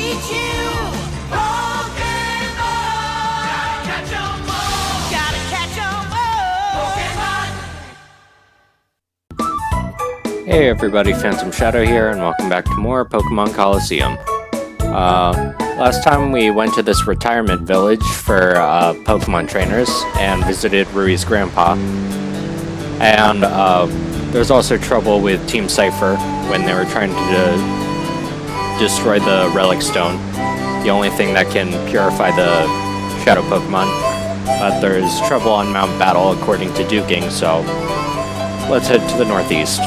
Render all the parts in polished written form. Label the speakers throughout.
Speaker 1: teach you Pokémon. Gotta catch 'em all. Gotta catch 'em all. Pokémon.
Speaker 2: Hey everybody, Phantom Shadow here, and welcome back to more Pokemon Colosseum. Last time we went to this retirement village for Pokemon trainers and visited Rui's grandpa. And there's also trouble with Team Cypher when they were trying to destroy the Relic Stone, the only thing that can purify the Shadow Pokemon. But there's trouble on Mount Battle according to Dakim, so let's head to the northeast.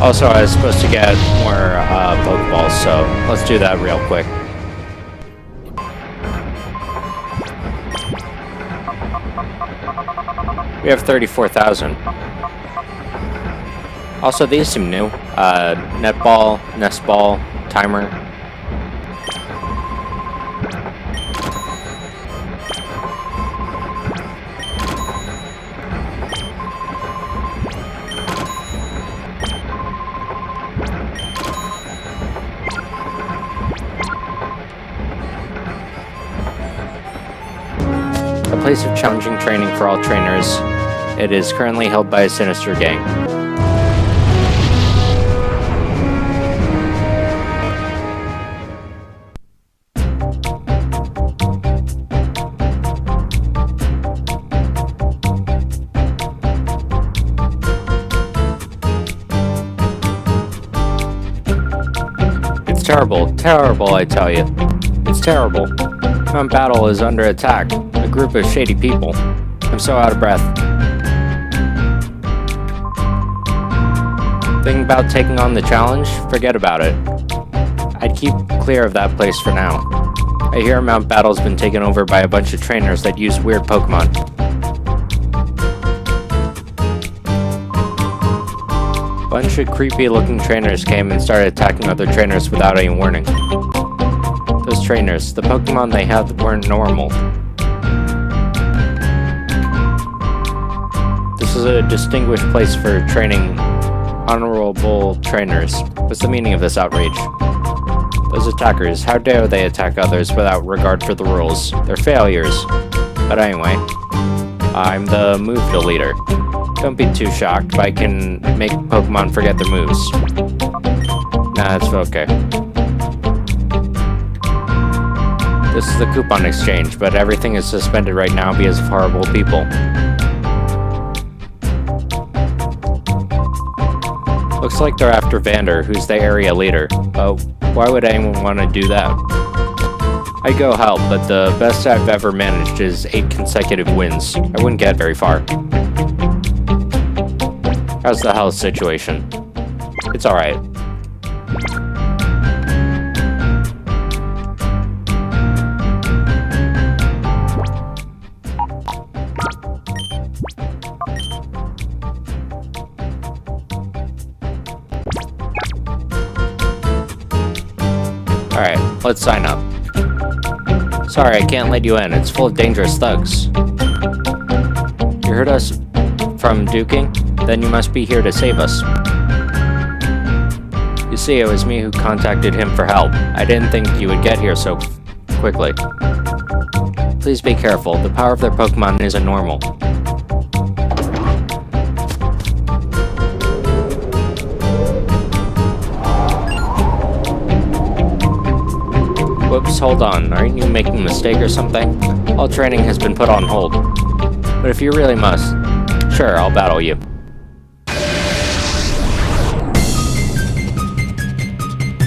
Speaker 2: Also, I was supposed to get more Pokeballs, so let's do that real quick. We have 34,000. Also, these seem new. Netball, Nestball, Timer. A place of challenging training for all trainers. It is currently held by a sinister gang. It's terrible, terrible, I tell you. It's terrible. Mount Battle is under attack. A group of shady people. I'm so out of breath. Thinking about taking on the challenge? Forget about it. I'd keep clear of that place for now. I hear Mount Battle's been taken over by a bunch of trainers that use weird Pokemon. Bunch of creepy looking trainers came and started attacking other trainers without any warning. Those trainers, the Pokemon they had weren't normal. This is a distinguished place for training honorable trainers. What's the meaning of this outrage? Those attackers, how dare they attack others without regard for the rules? They're failures. But anyway, I'm the move deleter. Don't be too shocked, but I can make Pokemon forget their moves. Nah, it's okay. This is the coupon exchange, but everything is suspended right now because of horrible people. Looks like they're after Vander, who's the area leader. But why would anyone want to do that? I'd go help, but the best I've ever managed is 8 consecutive wins. I wouldn't get very far. How's the health situation? It's alright. Alright, let's sign up. Sorry, I can't let you in. It's full of dangerous thugs. You heard us from Dakim? Then you must be here to save us. You see, it was me who contacted him for help. I didn't think you would get here so quickly. Please be careful. The power of their Pokemon isn't normal. Whoops, hold on. Aren't you making a mistake or something? All training has been put on hold. But if you really must, sure, I'll battle you.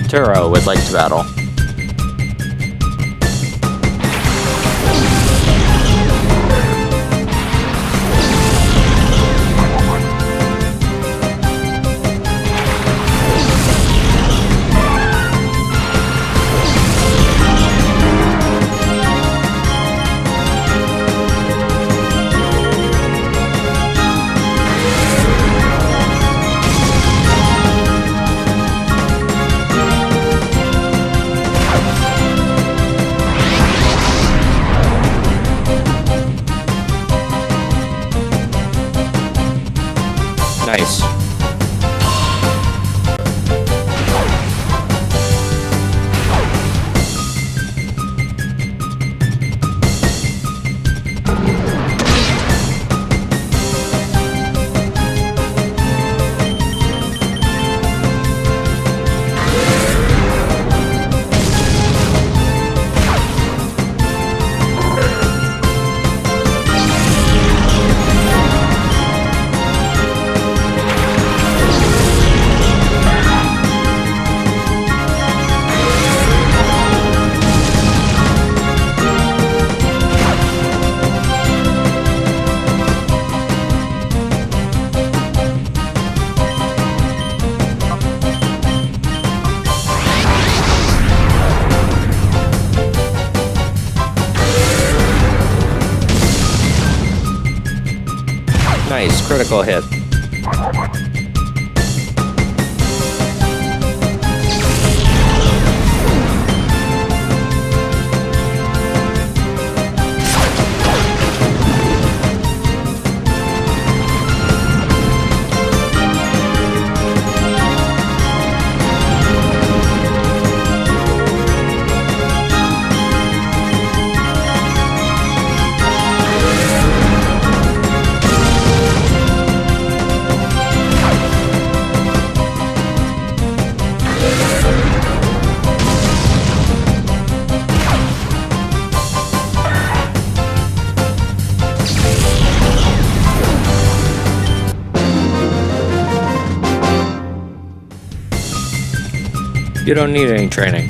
Speaker 2: Turo would like to battle. Nice. Nice, critical hit. You don't need any training.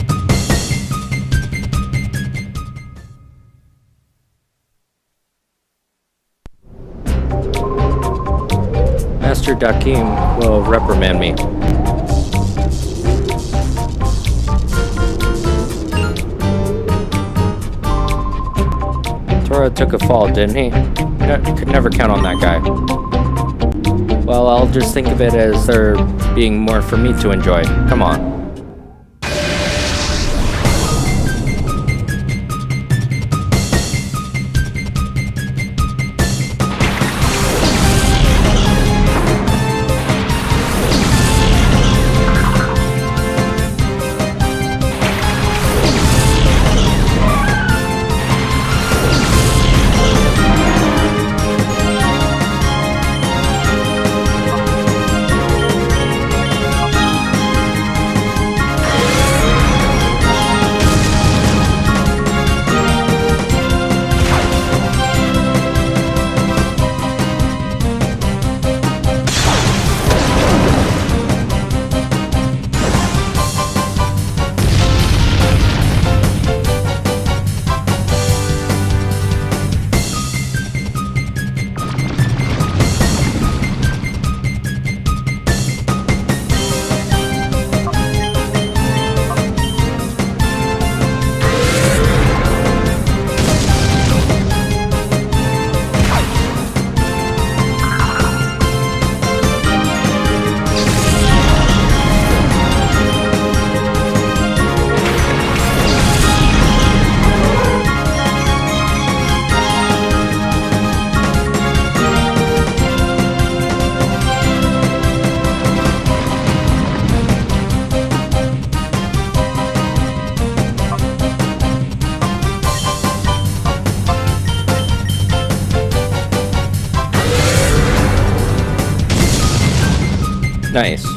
Speaker 2: Master Dakim will reprimand me. Tora took a fall, didn't he? Could never count on that guy. Well, I'll just think of it as there being more for me to enjoy. Come on. Nice.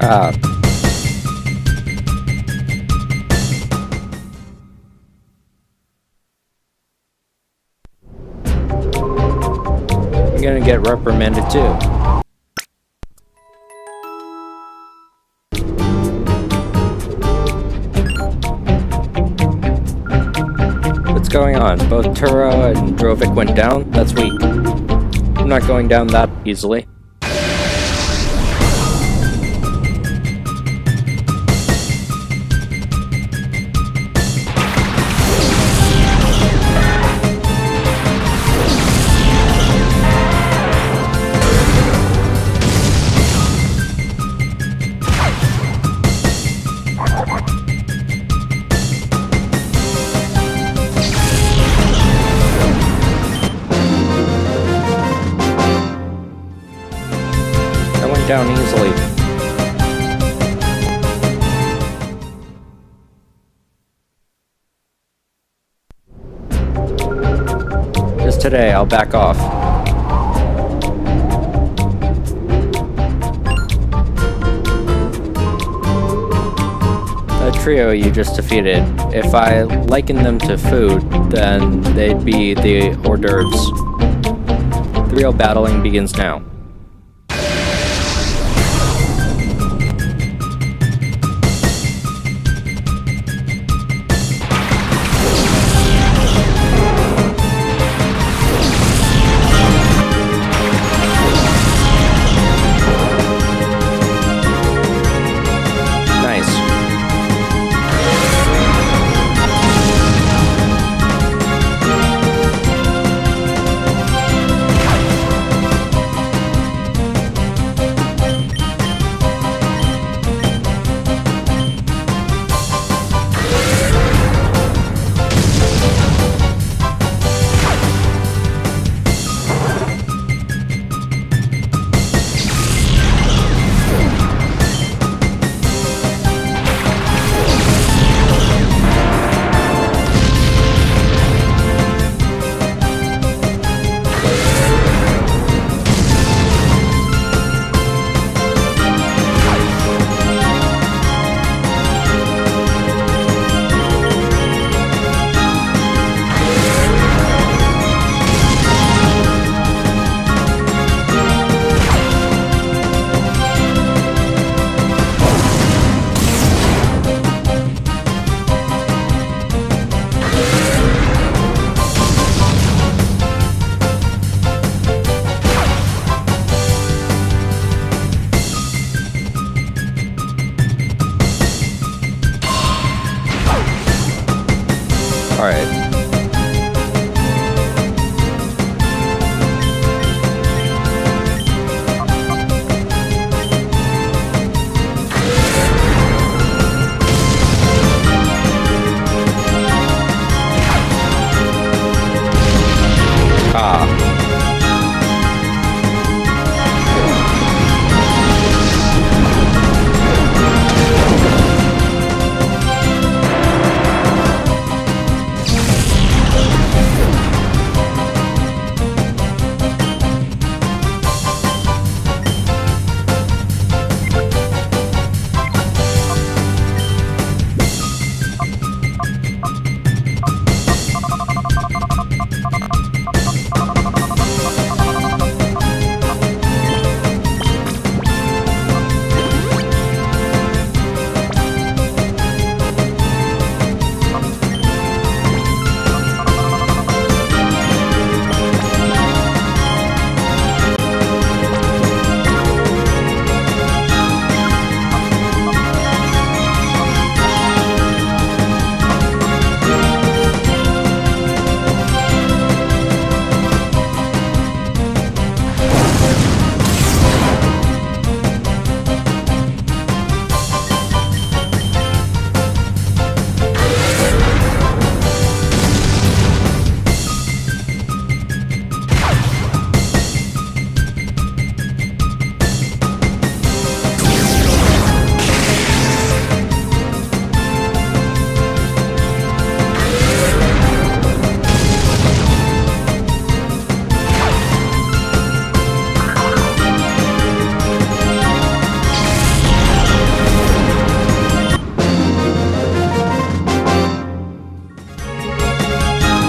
Speaker 2: Ah. I'm gonna get reprimanded too. What's going on? Both Turo and Drovic went down? That's weak. I'm not going down that easily. Down easily. Just today, I'll back off. The trio you just defeated, if I liken them to food, then they'd be the hors d'oeuvres. The real battling begins now.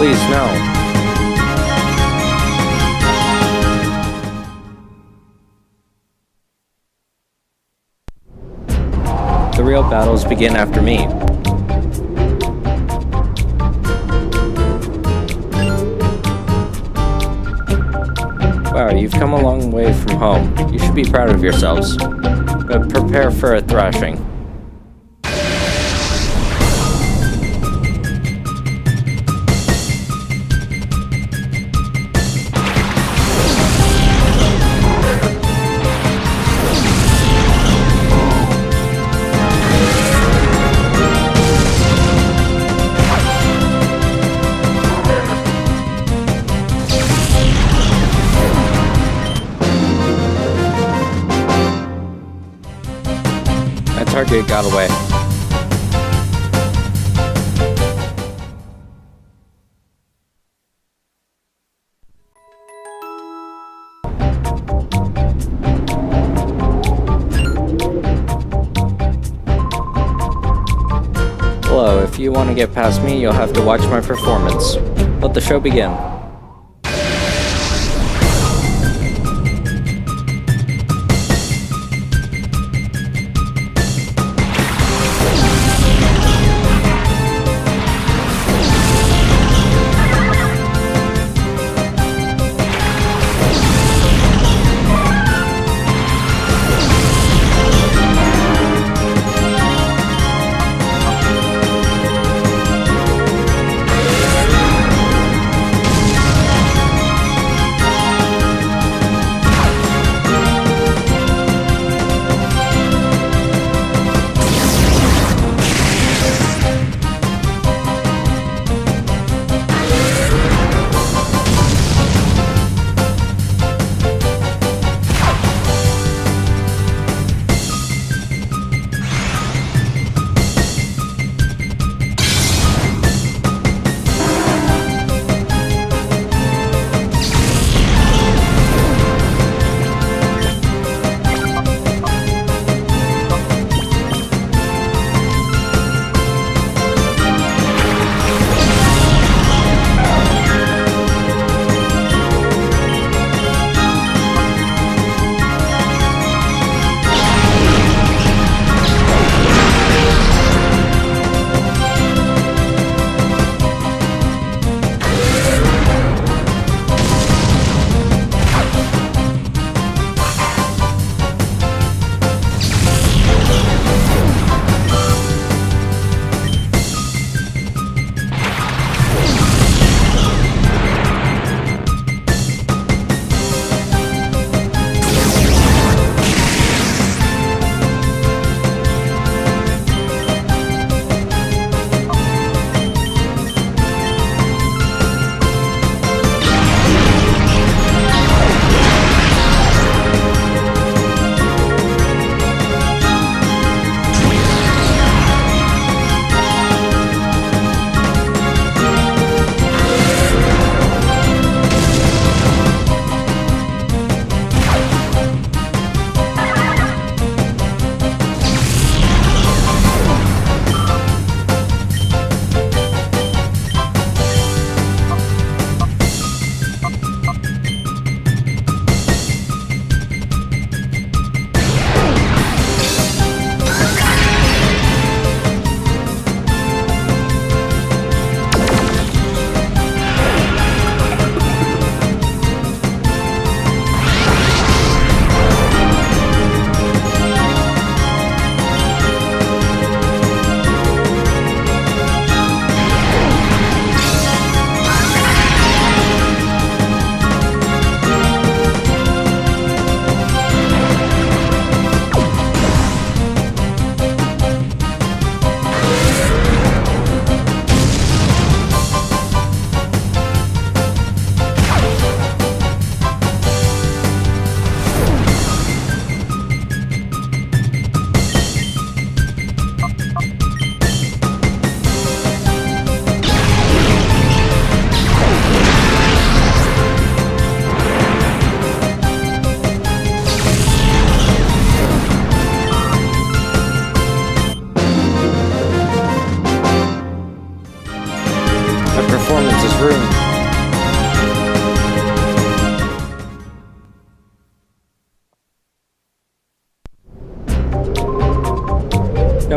Speaker 2: please, no. The real battles begin after me. Wow, you've come a long way from home. You should be proud of yourselves. But prepare for a thrashing. Target got away. Hello, if you want to get past me, you'll have to watch my performance. Let the show begin.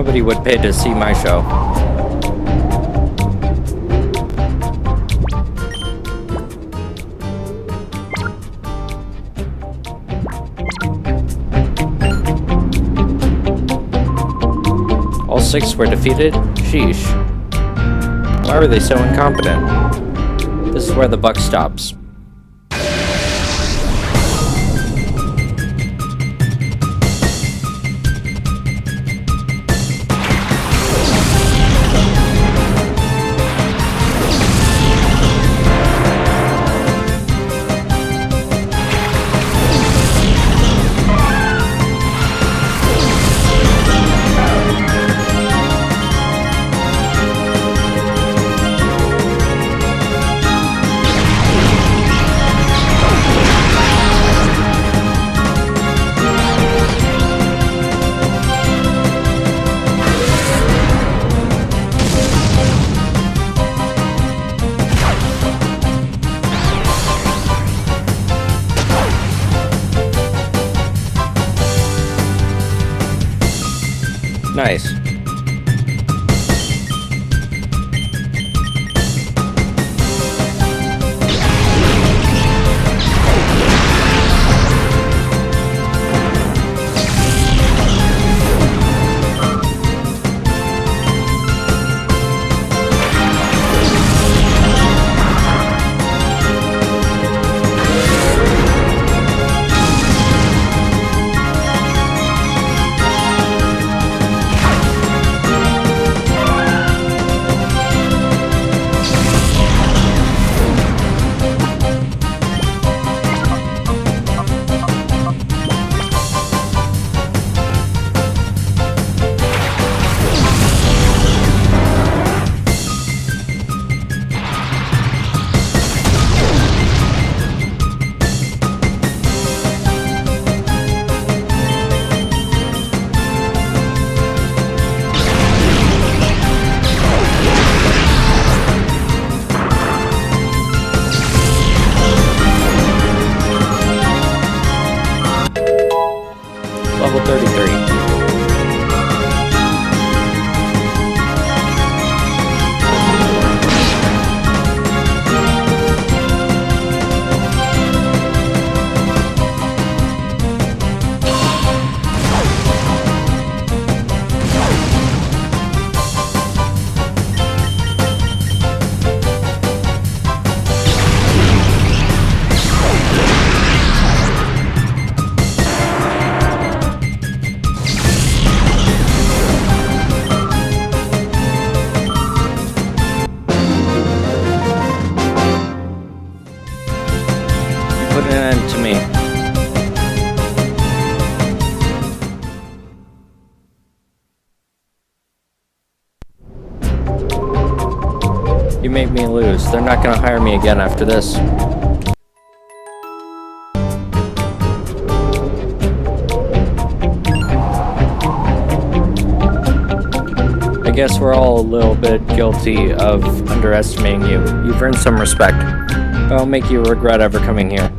Speaker 2: Nobody would pay to see my show. All 6 were defeated? Sheesh. Why were they so incompetent? This is where the buck stops. Nice. Level 33. Put an end to me. You made me lose. They're not gonna hire me again after this. I guess we're all a little bit guilty of underestimating you. You've earned some respect. I'll make you regret ever coming here.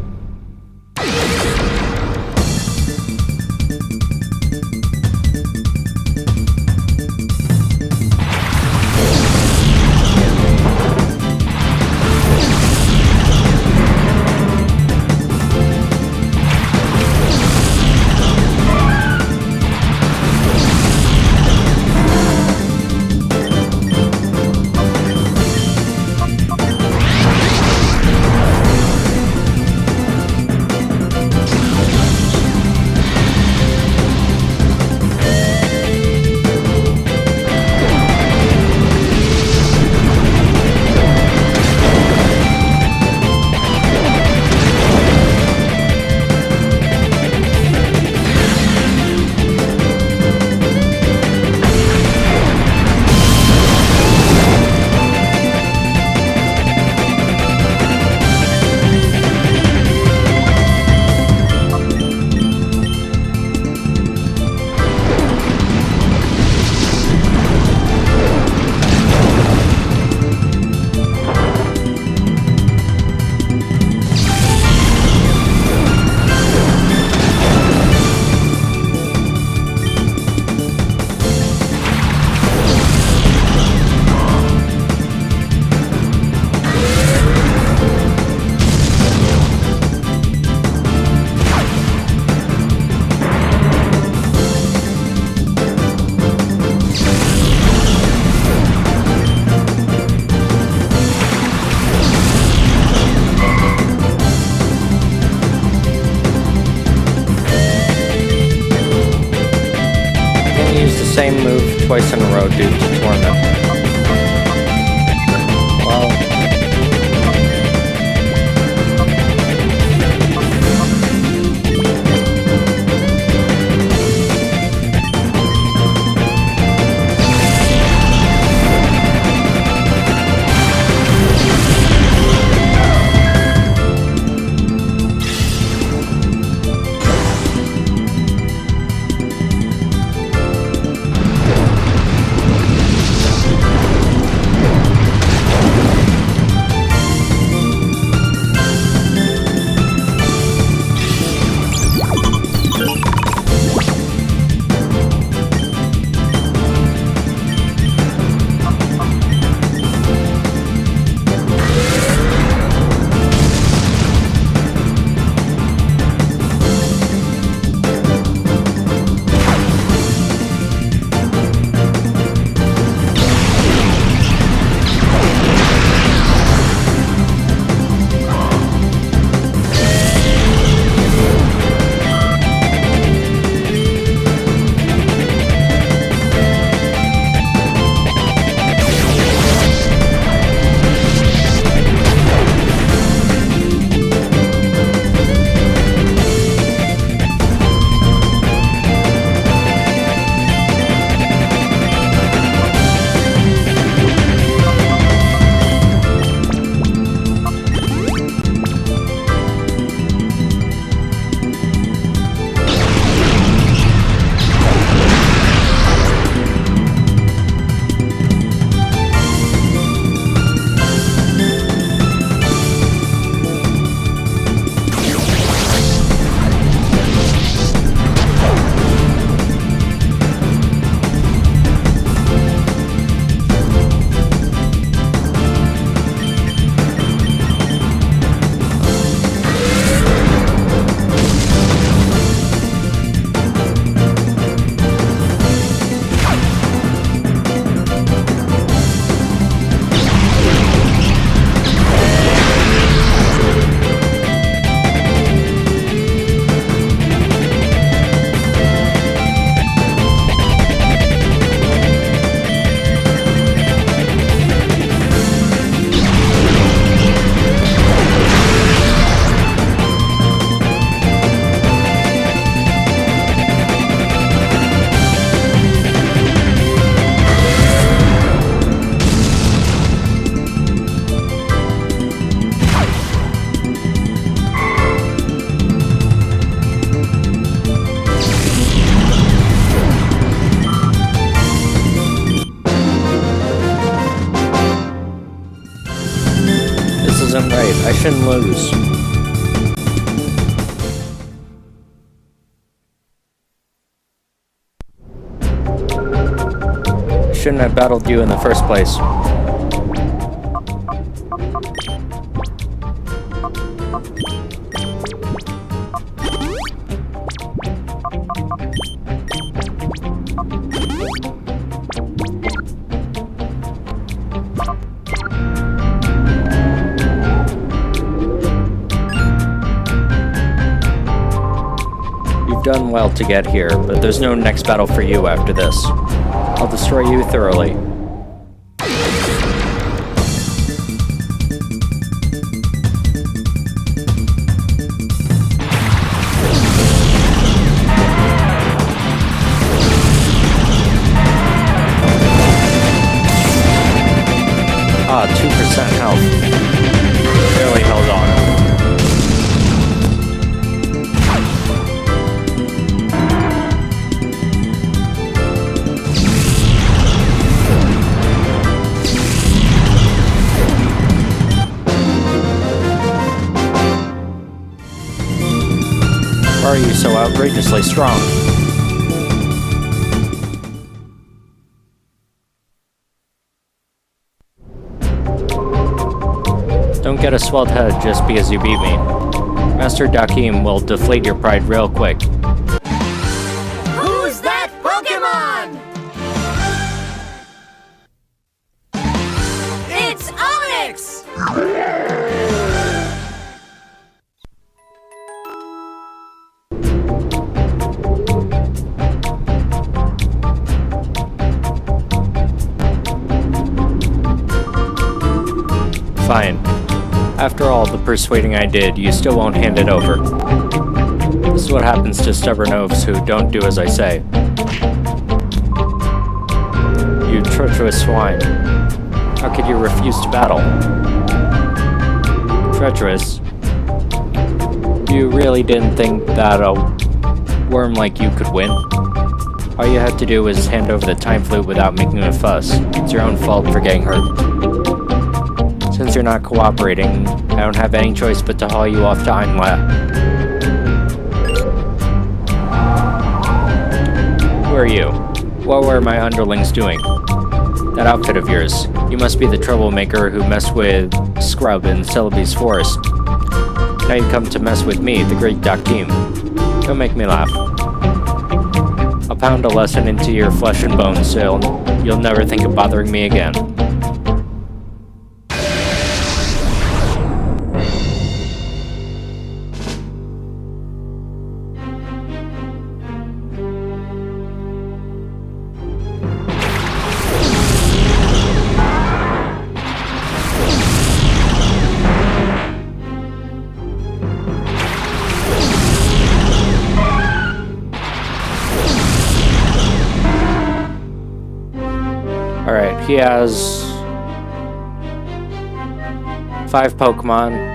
Speaker 2: same move twice in a row due to torment. Well... isn't right. I shouldn't lose. Shouldn't have battled you in the first place. You've done well to get here, but there's no next battle for you after this. I'll destroy you thoroughly. Ah, 2% health. Barely held on. Why are you so outrageously strong? Don't get a swelled head just because you beat me. Master Dakim will deflate your pride real quick.
Speaker 1: Who's that Pokémon? It's Onyx!
Speaker 2: After all the persuading I did, you still won't hand it over. This is what happens to stubborn oafs who don't do as I say. You treacherous swine. How could you refuse to battle? Treacherous? You really didn't think that a worm like you could win? All you had to do was hand over the time flute without making a fuss. It's your own fault for getting hurt. Since you're not cooperating, I don't have any choice but to haul you off to Einla. Who are you? What were my underlings doing? That outfit of yours. You must be the troublemaker who messed with Scrub in Celebi's forest. Now you come to mess with me, the great Dakim. Don't make me laugh. I'll pound a lesson into your flesh and bones so you'll never think of bothering me again. Alright, he has 5 Pokemon.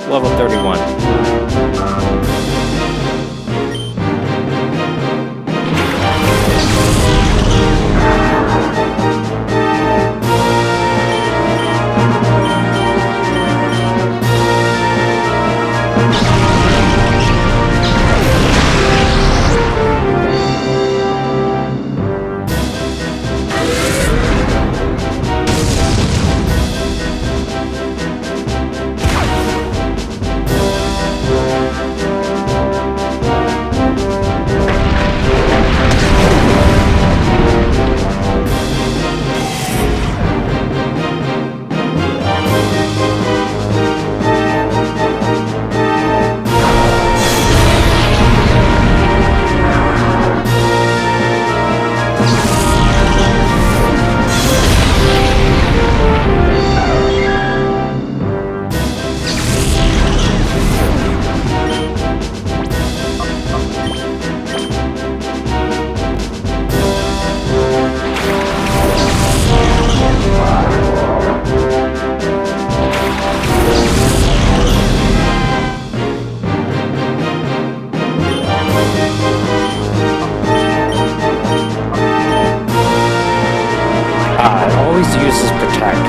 Speaker 2: Level 31. Always uses protect.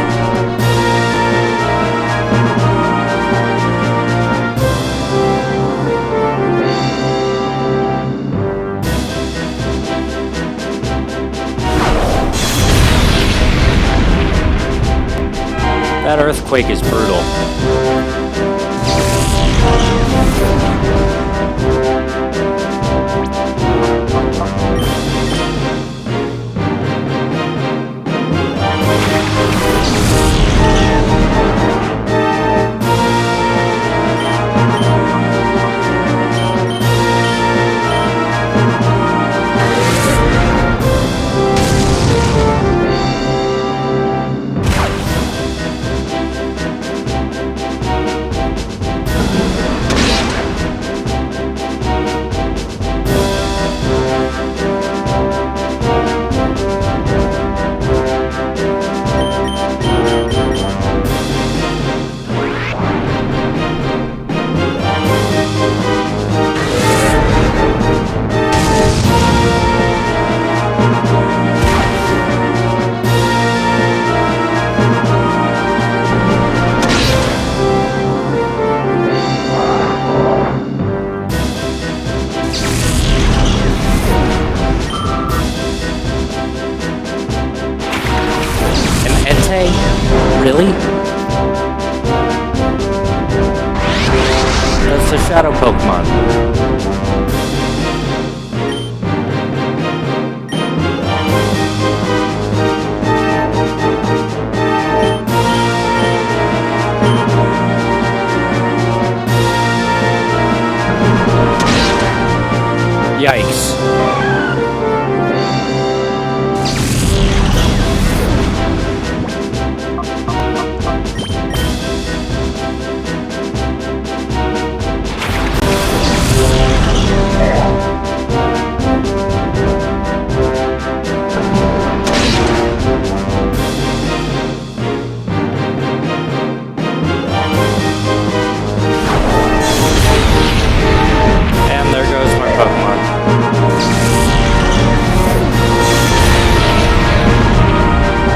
Speaker 2: That earthquake is brutal. Really? That's the shadow Pokemon. Yikes. And there goes my Pokemon.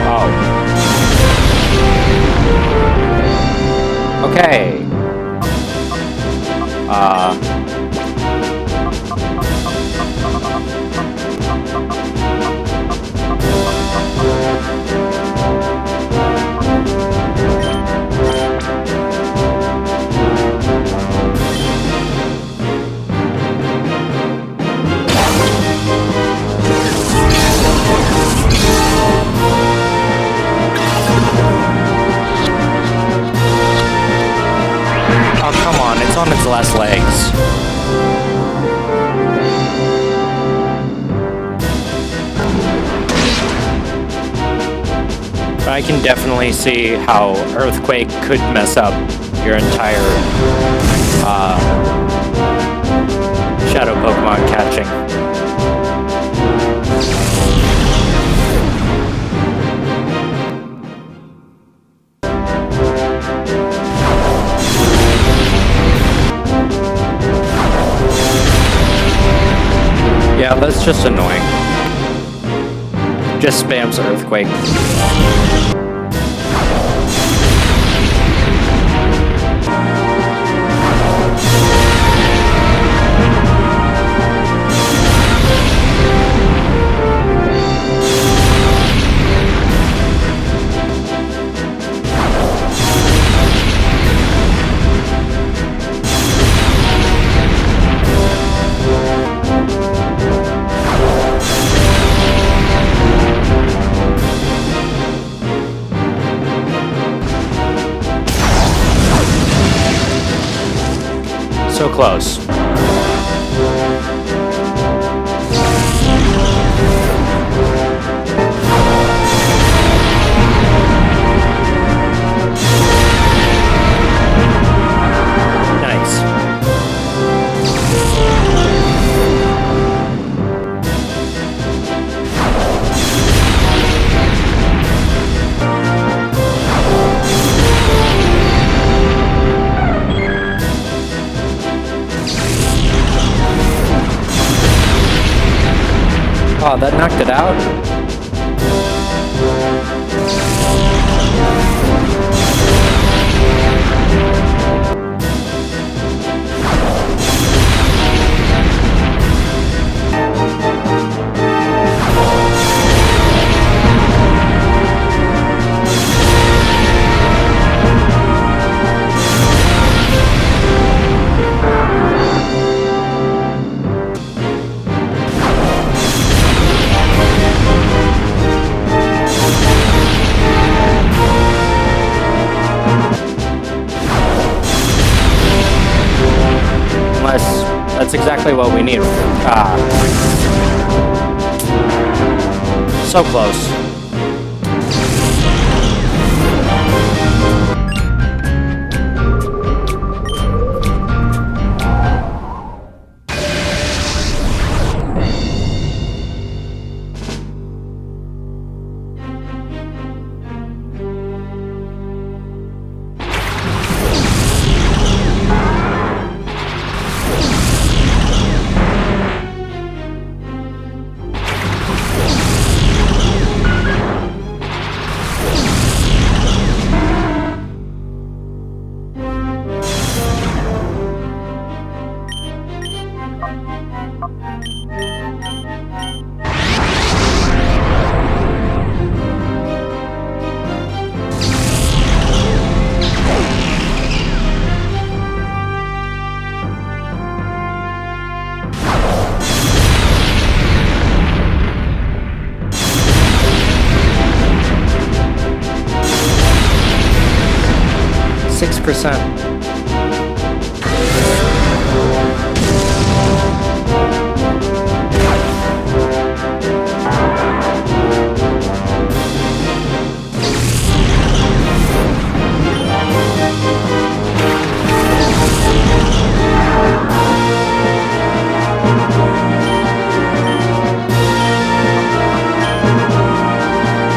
Speaker 2: Oh. Okay. Oh, come on, it's on its last legs. I can definitely see how Earthquake could mess up your entire shadow Pokemon catching. Yeah, that's just annoying. Just spams Earthquake. So close. Nice. Oh, that knocked it out? Unless that's exactly what we need. Ah. So close. 6%.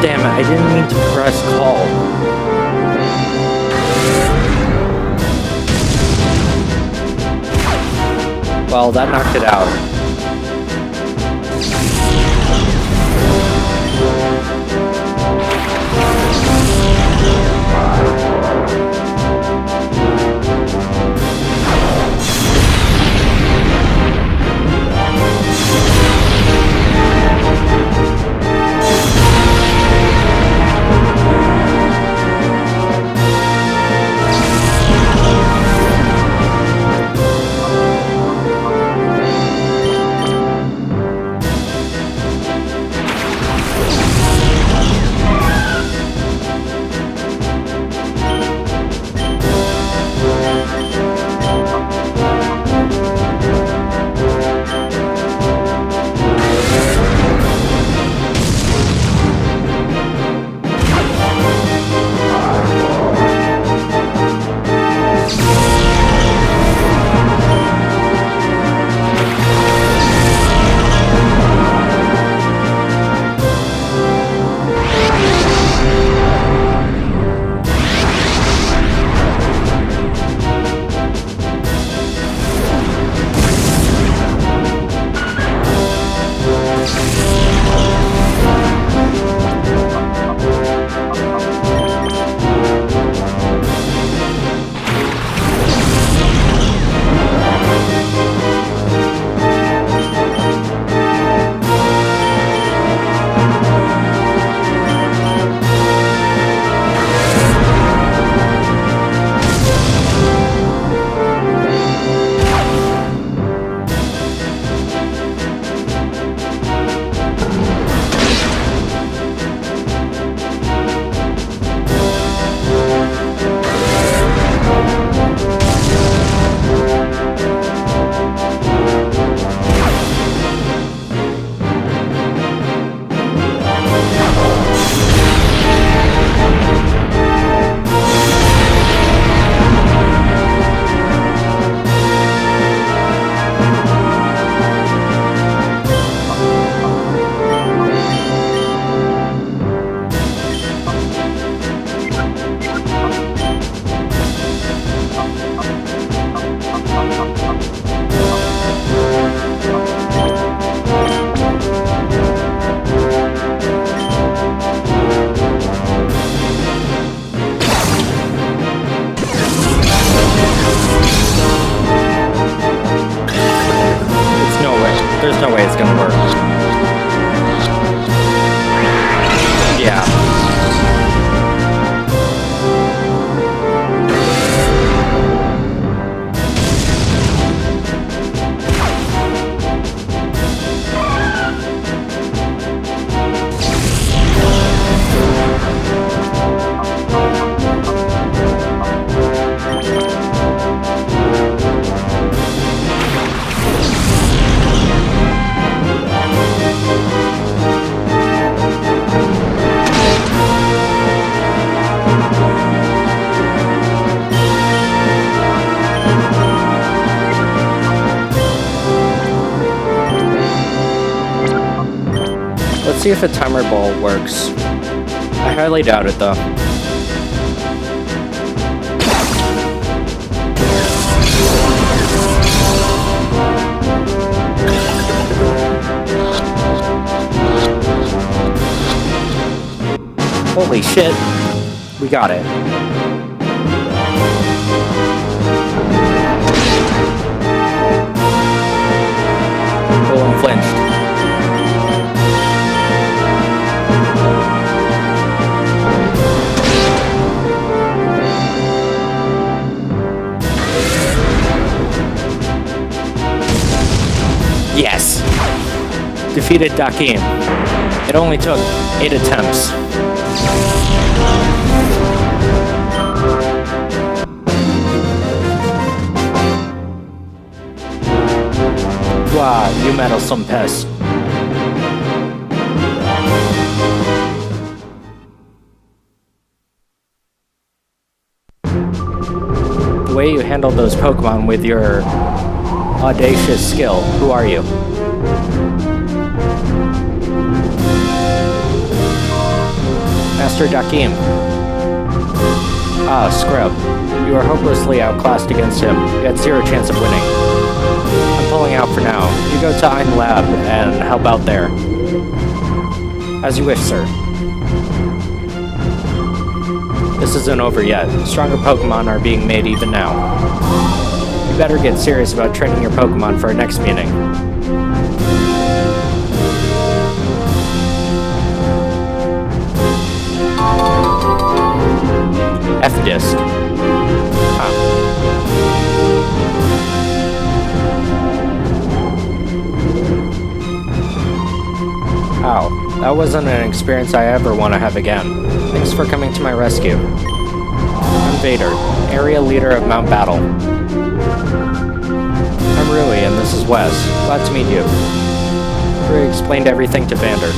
Speaker 2: Damn it, I didn't mean to press call. Well, that knocked it out. There's no way it's gonna work. Yeah. Let's see if a timer ball works. I highly doubt it though. Holy shit, we got it. Oh, I'm flinched. Yes! Defeated Dakim. It only took 8 attempts. Wow, you meddlesome pest. The way you handled those Pokemon with your audacious skill. Who are you? Master Dakim. Ah, scrub. You are hopelessly outclassed against him. You had zero chance of winning. I'm pulling out for now. You go to Ein Lab and help out there. As you wish, sir. This isn't over yet. Stronger Pokemon are being made even now. You better get serious about training your Pokemon for our next meeting. F-Disc. Ow, that wasn't an experience I ever want to have again. Thanks for coming to my rescue. I'm Vader, area leader of Mount Battle. I'm Rui, and this is Wes. Glad to meet you. Rui explained everything to Vander.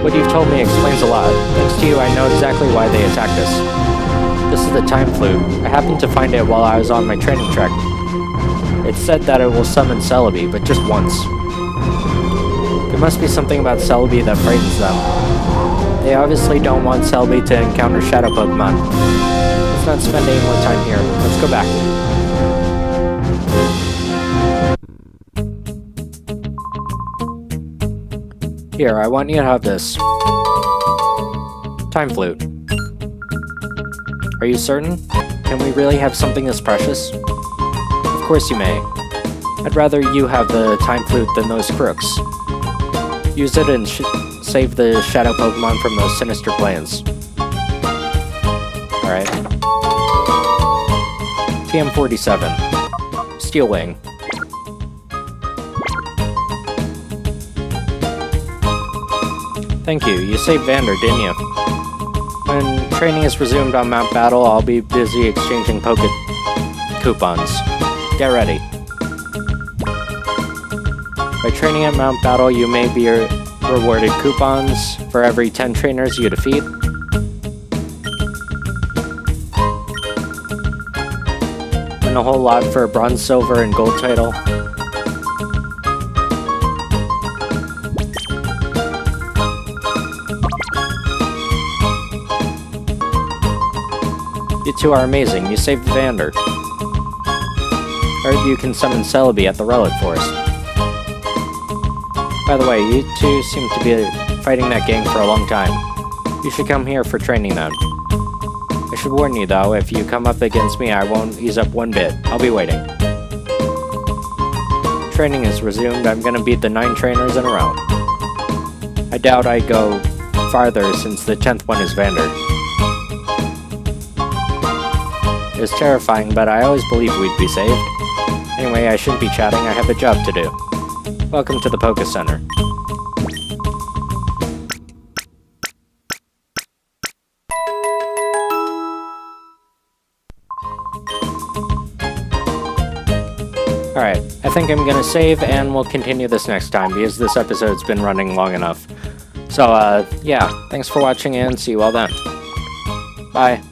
Speaker 2: What you've told me explains a lot. Thanks to you, I know exactly why they attacked us. This is the Time Flute. I happened to find it while I was on my training trek. It said that it will summon Celebi, but just once. There must be something about Celebi that frightens them. They obviously don't want Celebi to encounter Shadow Pokemon. Let's not spend any more time here. Let's go back. Here, I want you to have this. Time Flute. Are you certain? Can we really have something this precious? Of course you may. I'd rather you have the Time Flute than those crooks. Use it and save the Shadow Pokemon from those sinister plans. Alright. TM47. Steel Wing. Thank you. You saved Vander, didn't you? When training is resumed on Mount Battle, I'll be busy exchanging coupons. Get ready. By training at Mount Battle, you may be rewarded coupons for every 10 trainers you defeat. And a whole lot for a bronze, silver, and gold title. You two are amazing. You saved Vander. Heard you can summon Celebi at the Relic Forest. By the way, you two seem to be fighting that gang for a long time. You should come here for training then. I should warn you though, if you come up against me, I won't ease up one bit. I'll be waiting. Training is resumed. I'm gonna beat the 9 trainers in a row. I doubt I go farther since the 10th one is Vander. It was terrifying, but I always believed we'd be saved. Anyway, I shouldn't be chatting, I have a job to do. Welcome to the Poké Center. Alright, I think I'm gonna save and we'll continue this next time because this episode's been running long enough. So, yeah, thanks for watching and see you all then. Bye.